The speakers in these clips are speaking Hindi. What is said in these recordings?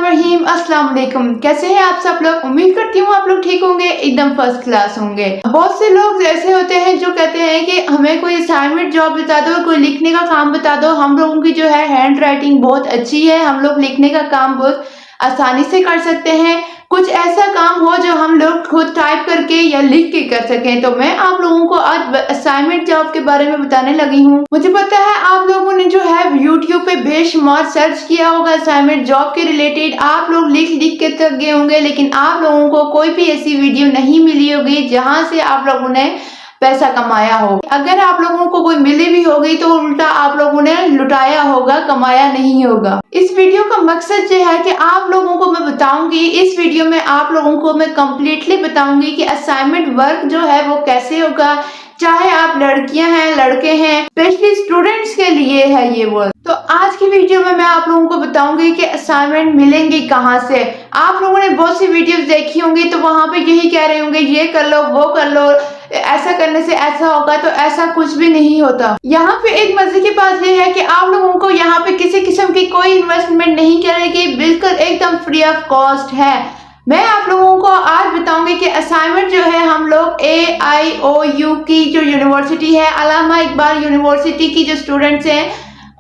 रहीम अस्सलाम वालेकुम। कैसे हैं आप सब लोग? उम्मीद करती हूँ आप लोग ठीक होंगे, एकदम फर्स्ट क्लास होंगे। बहुत से लोग ऐसे होते हैं जो कहते हैं कि हमें कोई असाइनमेंट जॉब बता दो, कोई लिखने का काम बता दो। हम लोगों की जो है हैंड राइटिंग बहुत अच्छी है, हम लोग लिखने का काम बहुत आसानी से कर सकते हैं। कुछ ऐसा काम हो जो हम लोग खुद टाइप करके या लिख के कर सकें। तो मैं आप लोगों को आज असाइनमेंट जॉब के बारे में बताने लगी हूँ। मुझे पता है आप लोगों ने जो है YouTube पे बेशुमार सर्च किया होगा असाइनमेंट जॉब के रिलेटेड। आप लोग लिख लिख के थक गए होंगे, लेकिन आप लोगों को कोई भी ऐसी वीडियो नहीं मिली होगी जहाँ से आप लोगों ने पैसा कमाया हो। अगर आप लोगों को कोई मिली भी होगी तो उल्टा आप लोगों ने लुटाया होगा, कमाया नहीं होगा। इस वीडियो का मकसद ये है कि आप लोगों को मैं बताऊंगी, इस वीडियो में आप लोगों को मैं कंप्लीटली बताऊंगी कि असाइनमेंट वर्क जो है वो कैसे होगा, चाहे आप लड़कियां हैं लड़के हैं, स्पेशली स्टूडेंट्स के लिए है ये वर्क। तो आज की वीडियो में मैं आप लोगों को बताऊंगी कि असाइनमेंट मिलेंगे कहाँ से। आप लोगों ने बहुत सी वीडियोस देखी होंगी तो वहां पे यही कह रहे होंगे ये कर लो वो कर लो, ऐसा करने से ऐसा होगा। तो ऐसा कुछ भी नहीं होता। यहाँ पे एक मजे की बात यह है कि आप लोगों को यहाँ पे किसी किस्म की कोई इन्वेस्टमेंट नहीं करेगी, बिल्कुल एकदम फ्री ऑफ कॉस्ट है। मैं आप लोगों को आज बताऊंगी कि असाइनमेंट जो है हम लोग AIOU की जो यूनिवर्सिटी है, अल्लामा इकबाल यूनिवर्सिटी की जो स्टूडेंट्स हैं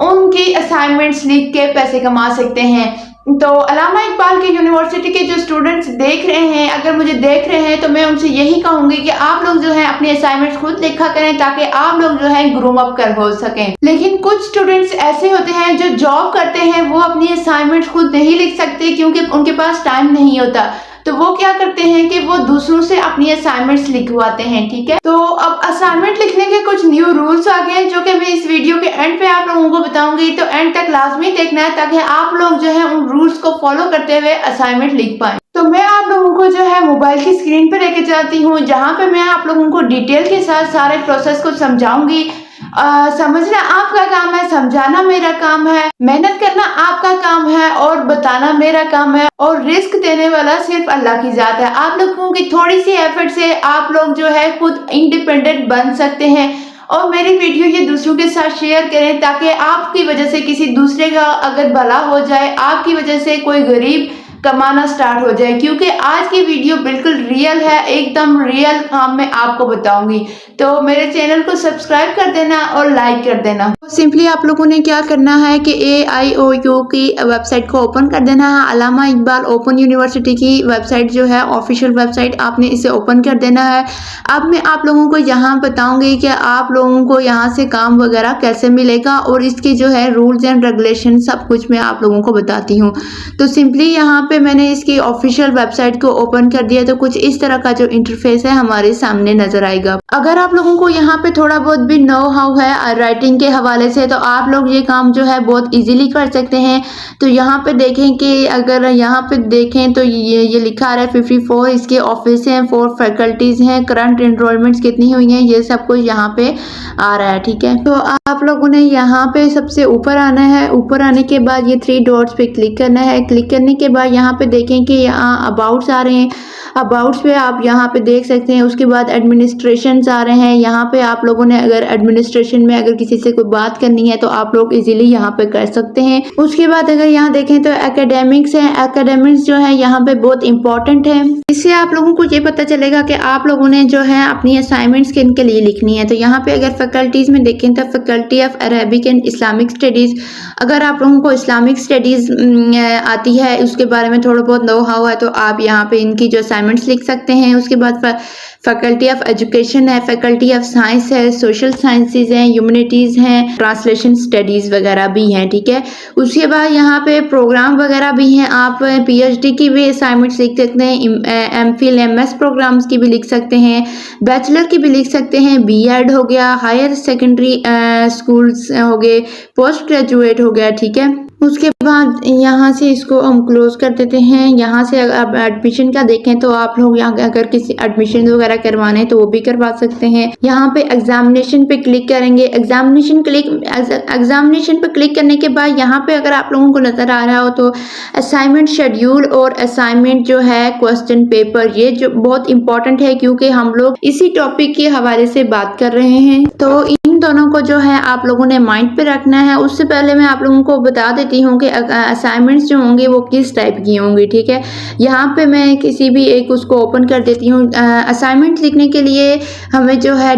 उनकी असाइनमेंट्स लिख के पैसे कमा सकते हैं। तो अल्लामा इकबाल की यूनिवर्सिटी के जो स्टूडेंट्स देख रहे हैं, अगर मुझे देख रहे हैं तो मैं उनसे यही कहूंगी कि आप लोग जो है अपनी असाइनमेंट्स खुद लिखा करें ताकि आप लोग जो है ग्रूम अप कर हो सकें। लेकिन कुछ स्टूडेंट्स ऐसे होते हैं जो जॉब करते हैं, वो अपनी असाइनमेंट्स खुद नहीं लिख सकते क्योंकि उनके पास टाइम नहीं होता। तो वो क्या करते हैं कि वो दूसरों से अपनी असाइनमेंट्स लिखवाते हैं, ठीक है। तो अब असाइनमेंट लिखने के कुछ न्यू रूल्स आ गए जो कि मैं इस वीडियो के एंड पे आप लोगों को बताऊंगी। तो एंड तक लाजमी देखना है ताकि आप लोग जो है उन रूल्स को फॉलो करते हुए असाइनमेंट लिख पाए। तो मैं आप लोगों को जो है मोबाइल की स्क्रीन पे लेके जाती हूँ, जहाँ पे मैं आप लोगों को डिटेल के साथ सारे प्रोसेस को समझाऊंगी। समझना आपका काम है, समझाना मेरा काम है, मेहनत करना आपका काम है और बताना मेरा काम है। और रिस्क देने वाला सिर्फ अल्लाह की जात है। आप लोगों की थोड़ी सी एफर्ट से आप लोग जो है खुद इंडिपेंडेंट बन सकते हैं। और मेरी वीडियो ये दूसरों के साथ शेयर करें ताकि आपकी वजह से किसी दूसरे का अगर भला हो जाए, आपकी वजह से कोई गरीब कमाना स्टार्ट हो जाए। क्योंकि आज की वीडियो बिल्कुल रियल है, एकदम रियल काम मैं आपको बताऊंगी। तो मेरे चैनल को सब्सक्राइब कर देना और लाइक कर देना। तो सिंपली आप लोगों ने क्या करना है कि AIOU की वेबसाइट को ओपन कर देना है। अल्लामा इकबाल ओपन यूनिवर्सिटी की वेबसाइट जो है, ऑफिशियल वेबसाइट, आपने इसे ओपन कर देना है। अब मैं आप लोगों को यहाँ बताऊंगी कि आप लोगों को यहाँ से काम वगैरह कैसे मिलेगा और इसकी जो है रूल्स एंड रेगुलेशन सब कुछ मैं आप लोगों को बताती हूँ। तो सिंपली यहाँ पे मैंने इसकी ऑफिशियल वेबसाइट को ओपन कर दिया। तो कुछ इस तरह का जो इंटरफेस है हमारे सामने नजर आएगा। अगर आप लोगों को यहाँ पे थोड़ा बहुत भी नो हाउ है राइटिंग के हवाले से तो आप लोग ये काम जो है बहुत इजीली कर सकते हैं। तो यहाँ पे देखें कि अगर यहाँ पे देखें तो ये लिखा आ रहा है 54 इसके ऑफिस हैं, 4 फैकल्टीज हैं, करंट एनरोलमेंट्स कितनी हुई हैं, ये सब कुछ यहाँ पे आ रहा है, ठीक है। तो आप लोगों ने यहाँ पे सबसे ऊपर आना है। ऊपर आने के बाद ये 3 डॉट्स पे क्लिक करना है। क्लिक करने के बाद यहाँ पे देखें कि यहाँ अबाउट्स आ रहे हैं। अबाउट्स पे आप यहाँ पे देख सकते हैं। उसके बाद एडमिनिस्ट्रेशन आ रहे हैं। यहाँ पे आप लोगों ने अगर एडमिनिस्ट्रेशन में अगर किसी से कोई बात करनी है तो आप लोग इजीली यहाँ पे कर सकते हैं। उसके बाद अगर यहाँ देखें तो एकेडमिक्स है। एकेडमिक्स जो है यहाँ पे बहुत इंपॉर्टेंट है। इससे आप लोगों को ये पता चलेगा कि आप लोगों ने जो है अपनी असाइनमेंट्स किन के लिए लिखनी है। तो यहाँ पे अगर फैकल्टीज में देखें तो faculty of Arabic and Islamic studies, अगर आप लोगों को इस्लामिक स्टडीज आती है, उसके बारे में थोड़ा बहुत नो हाउ है, तो आप यहाँ पे इनकी जो असाइनमेंट्स लिख सकते हैं। उसके बाद फैकल्टी ऑफ एजुकेशन है, फैकल्टी ऑफ साइंस है, सोशल साइंसेज हैं, ह्यूमैनिटीज हैं, ट्रांसलेशन स्टडीज वगैरह भी हैं, ठीक है। उसके बाद यहाँ पे प्रोग्राम वगैरह भी हैं। आप PhD की भी असाइनमेंट्स लिख सकते हैं, MPhil MS प्रोग्राम्स की भी लिख सकते हैं, बैचलर की भी लिख सकते हैं, BEd हो गया, हायर सेकेंडरी स्कूल्स हो गए, पोस्ट ग्रेजुएट हो गया, ठीक है। उसके बाद यहाँ से इसको हम क्लोज कर देते हैं। यहाँ से अब एडमिशन का देखें तो आप लोग यहाँ अगर किसी एडमिशन वगैरह करवाने तो वो भी करवा सकते हैं। यहाँ पे एग्जामिनेशन पे क्लिक करेंगे। एग्जामिनेशन पे क्लिक करने के बाद यहाँ पे अगर आप लोगों को नजर आ रहा हो तो असाइनमेंट शेड्यूल और असाइनमेंट जो है क्वेश्चन पेपर, ये जो बहुत इंपॉर्टेंट है क्योंकि हम लोग इसी टॉपिक के हवाले से बात कर रहे हैं। तो इन दोनों को जो है आप लोगों ने माइंड पे रखना है। उससे पहले मैं आप लोगों को बता देती हूँ कि असाइनमेंट्स जो होंगे वो किस टाइप की होंगी, ठीक है। यहाँ पे मैं किसी भी एक उसको ओपन कर देती हूँ। असाइनमेंट लिखने के लिए हमें जो है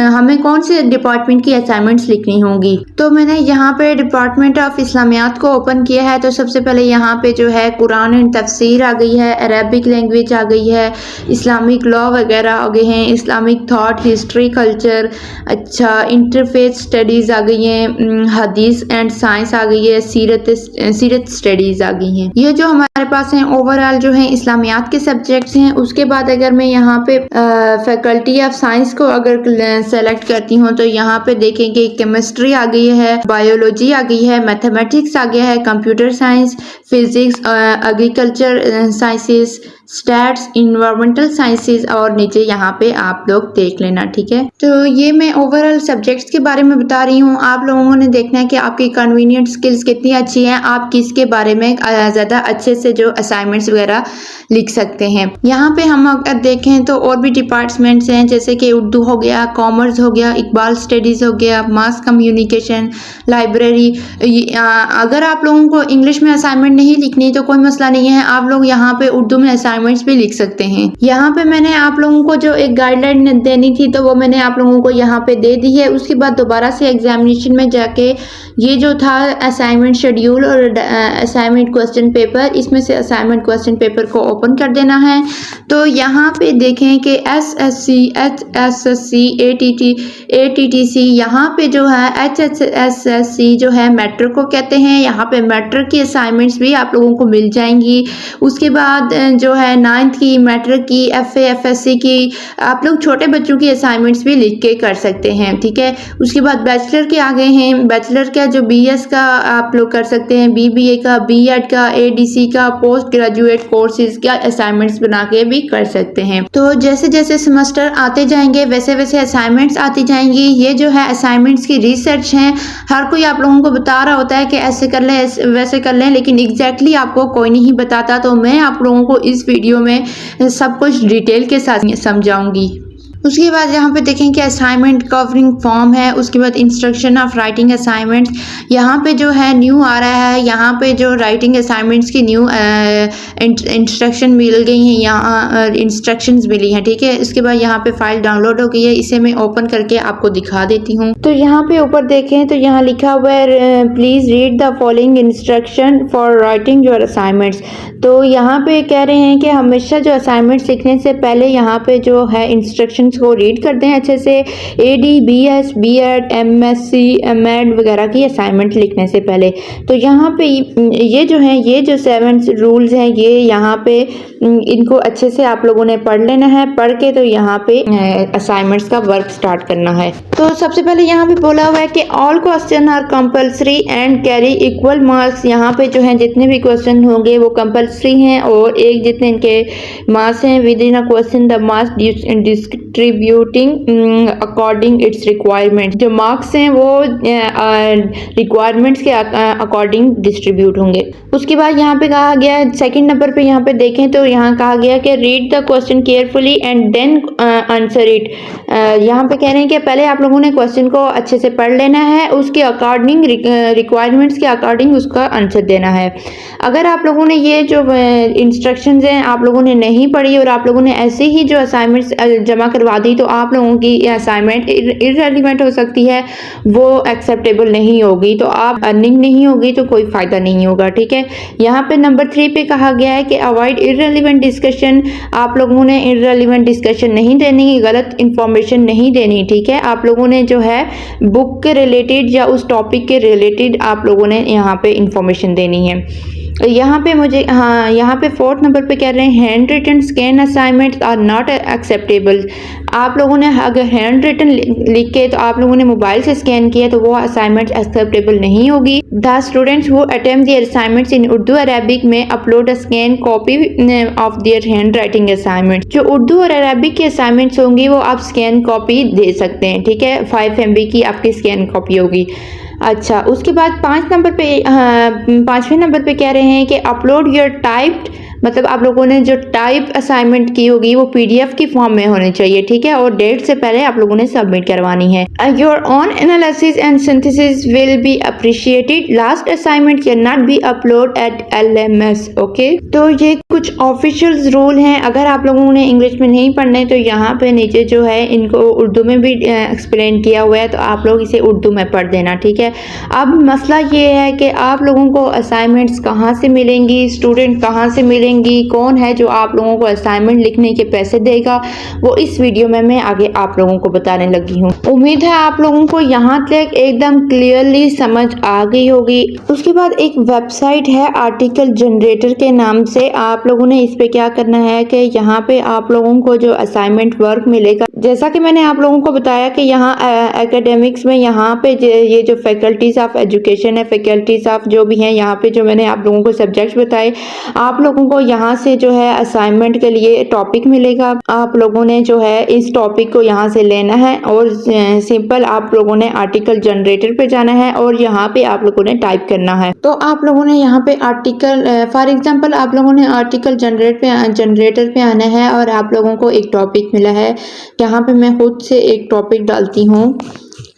हमें कौन से डिपार्टमेंट की असाइनमेंट्स लिखनी होंगी। तो मैंने यहाँ पे डिपार्टमेंट ऑफ इस्लामियात को ओपन किया है। तो सबसे पहले यहाँ पे जो है कुरान एंड तफसीर आ गई है, अरबिक लैंग्वेज आ गई है, इस्लामिक लॉ वगैरह आ गए हैं, इस्लामिक थॉट, हिस्ट्री, कल्चर, अच्छा इंटरफेथ स्टडीज़ आ गई हैं, हदीस एंड साइंस आ गई है, सीरत स्टडीज़ आ गई हैं। ये जो हमारे पास हैं ओवरऑल जो है इस्लामियात के सब्जेक्ट्स हैं। उसके बाद अगर मैं यहाँ पे फैकल्टी ऑफ साइंस को अगर सेलेक्ट करती हूँ तो यहाँ पे देखेंगे केमिस्ट्री आ गई है, बायोलॉजी आ गई है, मैथमेटिक्स आ गया है, computer science, physics, agriculture sciences, stats, environmental sciences और नीचे यहाँ पे आप लोग देख लेना, ठीक है। तो ये मैं ओवरऑल सब्जेक्ट्स के बारे में बता रही हूँ। आप लोगों ने देखना है कि आपकी कन्वीनियंट स्किल्स कितनी अच्छी हैं, आप किसके बारे में ज़्यादा अच्छे से जो असाइनमेंट्स वगैरह लिख सकते हैं। यहाँ पे हम अगर देखें तो और भी डिपार्टमेंट्स हैं, जैसे कि उर्दू हो गया, कॉमर्स हो गया, इकबाल स्टडीज़ हो गया, मास कम्युनिकेशन, लाइब्रेरी। अगर आप लोगों को इंग्लिश में असाइनमेंट नहीं लिखनी तो कोई मसला नहीं है, आप लोग यहाँ पे उर्दू में असाइनमेंट्स भी लिख सकते हैं। यहाँ पे मैंने आप लोगों को जो एक गाइडलाइन देनी थी तो वो मैंने आप लोगों को यहाँ पे दे दी है। उसके बाद दोबारा से एग्जामिनेशन में जाके ये जो था असाइनमेंट शेड्यूल और असाइनमेंट क्वेश्चन पेपर, इसमें से असाइनमेंट क्वेश्चन पेपर को ओपन कर देना है। तो यहाँ पे देखें कि SSC, HSSC, ATTC, यहाँ पे जो है HSSC जो है मैट्रिक को कहते हैं। यहाँ पे मैट्रिक की असाइनमेंट्स भी आप लोगों को मिल जाएंगी। उसके बाद जो है 9th की, मैट्रिक की, FA, FSC की, आप लोग छोटे बच्चों की असाइनमेंट्स भी लिख के कर सकते हैं, ठीक है। उसके बाद बैचलर के आ गए हैं। बैचलर का जो BS का आप लोग कर सकते हैं, BBA का, B.Ed का, ADC का, पोस्ट ग्रेजुएट कोर्सेज का असाइनमेंट्स बना के भी कर सकते हैं। तो जैसे जैसे सेमेस्टर आते जाएंगे वैसे वैसे असाइनमेंट्स आती जाएंगी। ये जो है असाइनमेंट्स की रिसर्च है। हर कोई आप लोगों को बता रहा होता है कि ऐसे कर लें, वैसे कर लें, लेकिन एग्जैक्टली आपको कोई नहीं बताता। तो मैं आप लोगों को इस वीडियो में सब कुछ डिटेल के साथ समझाऊंगी। उसके बाद यहाँ पे देखें कि असाइनमेंट कवरिंग फॉर्म है। उसके बाद इंस्ट्रक्शन ऑफ राइटिंग असाइनमेंट्स, यहाँ पे जो है न्यू आ रहा है। यहाँ पे जो राइटिंग असाइनमेंट्स की न्यू इंस्ट्रक्शन मिल गई हैं, यहाँ इंस्ट्रक्शंस मिली हैं, ठीक है। इसके बाद यहाँ पे फाइल डाउनलोड हो गई है, इसे मैं ओपन करके आपको दिखा देती हूँ। तो यहाँ पे ऊपर देखें तो यहाँ लिखा हुआ है please read the following instruction for writing your assignments. तो यहाँ पे कह रहे हैं कि हमेशा जो असाइनमेंट्स लिखने से पहले यहाँ पे जो है इंस्ट्रक्शन को रीड करते हैं अच्छे से। AD, BS, B.Ed, MSc, M.Ed वगैरह की असाइनमेंट लिखने से पहले। तो यहाँ पे ये जो 7 रूल्स हैं, ये यहाँ पे इनको अच्छे से आप लोगों ने पढ़ लेना है। पढ़ के तो यहाँ पे असाइनमेंट्स का वर्क स्टार्ट करना है। तो सबसे पहले यहाँ पे बोला हुआ है कि all question are compulsory and carry equal marks. यहाँ पे जो है जितने भी क्वेश्चन होंगे वो कंपल्सरी हैं और एक जितने इनके मार्क्स हैं with in a question the marks distributing according it's requirement. जो मार्क्स हैं वो रिक्वायरमेंट्स के अकॉर्डिंग डिस्ट्रीब्यूट होंगे। उसके बाद यहाँ पे कहा गया है सेकंड नंबर पे, यहाँ पे देखें तो यहाँ कहा गया कि read the question carefully and then answer it. यहाँ पे कह रहे हैं कि पहले आप लोगों ने क्वेश्चन को अच्छे से पढ़ लेना है, उसके अकॉर्डिंग रिक्वायरमेंट्स के अकॉर्डिंग उसका आंसर देना है। अगर आप लोगों ने ये जो इंस्ट्रक्शंस हैं आप लोगों ने नहीं पढ़ी और आप लोगों ने ऐसे ही जो असाइनमेंट्स जमा करवा दी तो आप लोगों की असाइनमेंट इररिलेवेंट हो सकती है, वो एक्सेप्टेबल नहीं होगी, तो आप अर्निंग नहीं होगी तो कोई फ़ायदा नहीं होगा, ठीक है। यहाँ पे नंबर 3 पे कहा गया है कि अवॉइड इररिलेवेंट डिस्कशन। आप लोगों ने इररिलेवेंट डिस्कशन नहीं देनी, गलत इंफॉर्मेशन नहीं देनी, ठीक है। आप लोगों ने जो है बुक के रिलेटेड या उस टॉपिक के रिलेटेड आप लोगों ने यहाँ पे इंफॉर्मेशन देनी है। यहाँ पे मुझे यहाँ पे 4th नंबर पे कह रहे हैं handwritten scan assignments are not acceptable. आप लोगों ने अगर हैंड रिटन लिख के तो आप लोगों ने मोबाइल से स्कैन किया तो वो असाइनमेंट एक्सेप्टेबल नहीं होगी। The students who attempt their assignments in Urdu Arabic में upload a scan copy of their hand writing assignment. जो उर्दू और अरबिक की असाइनमेंट्स होंगी वो आप स्कैन कॉपी दे सकते हैं, ठीक है। 5 MB की आपकी स्कैन कॉपी होगी। अच्छा, उसके बाद 5वें नंबर पे कह रहे हैं कि अपलोड योर टाइप्ड मतलब आप लोगों ने जो टाइप असाइनमेंट की होगी वो PDF की फॉर्म में होनी चाहिए, ठीक है, और डेट से पहले आप लोगों ने सबमिट करवानी है। Your own analysis and synthesis will be appreciated. Last assignment can not be upload at LMS। Okay, तो ये कुछ ऑफिशियल रूल हैं। अगर आप लोगों ने इंग्लिश में नहीं पढ़ने तो यहाँ पे नीचे जो है इनको उर्दू में भी एक्सप्लेन किया हुआ है, तो आप लोग इसे उर्दू में पढ़ देना, ठीक है। अब मसला ये है कि आप लोगों को असाइनमेंट्स कहाँ से मिलेंगी, स्टूडेंट कहाँ से मिलेंगी, कौन है जो आप लोगों को असाइनमेंट लिखने के पैसे देगा, वो इस वीडियो में मैं आगे आप लोगों को बताने लगी हूँ। उम्मीद है आप लोगों को यहाँ तक एकदम क्लियरली समझ आ गई होगी। उसके बाद एक वेबसाइट है आर्टिकल जनरेटर के नाम से, आप लोगों ने इस पे क्या करना है कि यहाँ पे आप लोगों को जो असाइनमेंट वर्क मिलेगा, जैसा कि मैंने आप लोगों को बताया कि यहाँ एकेडमिक्स में यहाँ पे ये जो फैकल्टीज ऑफ एजुकेशन है, फैकल्टीज ऑफ जो भी हैं, यहाँ पे जो मैंने आप लोगों को सब्जेक्ट्स बताए, आप लोगों को यहाँ से जो है असाइनमेंट के लिए टॉपिक मिलेगा। आप लोगों ने जो है इस टॉपिक को यहाँ से लेना है और सिंपल आप लोगों ने आर्टिकल जनरेटर पे जाना है और यहाँ पे आप लोगों ने टाइप करना है। तो आप लोगों ने यहाँ पे आर्टिकल फॉर एग्जांपल आप लोगों ने आर्टिकल जनरेटर पे आना है और आप लोगों को एक टॉपिक मिला है। यहाँ पे मैं खुद से एक टॉपिक डालती हूँ,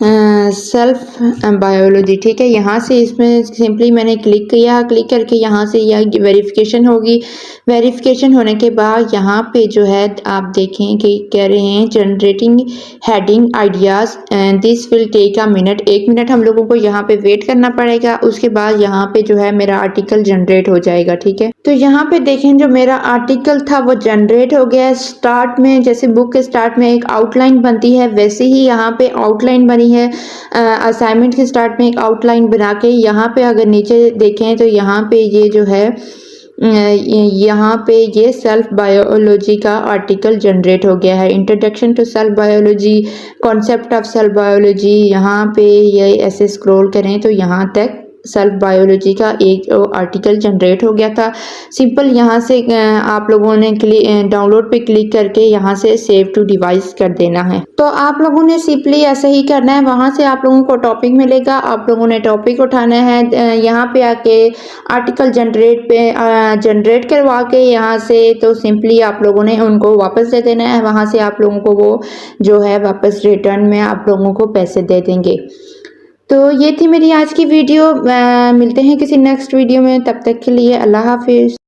सेल्फ बायोलॉजी, ठीक है। यहाँ से इसमें सिंपली मैंने क्लिक किया, क्लिक करके यहाँ से यह वेरिफिकेशन होगी। वेरिफिकेशन होने के बाद यहाँ पे जो है आप देखें कि कह रहे हैं generating heading ideas, this will take a minute. 1 minute हम लोगों को यहाँ पे वेट करना पड़ेगा। उसके बाद यहाँ पे जो है मेरा आर्टिकल जनरेट हो जाएगा, ठीक है। तो यहाँ पे देखें जो मेरा आर्टिकल था वो जनरेट हो गया। स्टार्ट में जैसे बुक के स्टार्ट में एक आउटलाइन बनती है, वैसे ही यहाँ पे आउटलाइन बनी है। असाइनमेंट के स्टार्ट में एक आउटलाइन बना के यहाँ पे अगर नीचे देखें तो यहाँ पे ये जो है यहाँ पे ये सेल्फ बायोलॉजी का आर्टिकल जनरेट हो गया है। Introduction to self biology, concept of self biology, यहाँ पे ये ऐसे स्क्रॉल करें तो यहाँ तक सेल्फ बायोलॉजी का एक आर्टिकल जनरेट हो गया था। सिंपल यहाँ से आप लोगों ने डाउनलोड पे क्लिक करके यहाँ से सेव टू डिवाइस कर देना है। तो आप लोगों ने सिंपली ऐसे ही करना है। वहाँ से आप लोगों को टॉपिक मिलेगा, आप लोगों ने टॉपिक उठाना है, यहाँ पे आके आर्टिकल जनरेट करवा के यहाँ से तो सिंपली आप लोगों ने उनको वापस दे देना है। वहाँ से आप लोगों को वो जो है वापस रिटर्न में आप लोगों को पैसे दे देंगे। तो ये थी मेरी आज की वीडियो। मिलते हैं किसी नेक्स्ट वीडियो में, तब तक के लिए अल्लाह हाफिज़।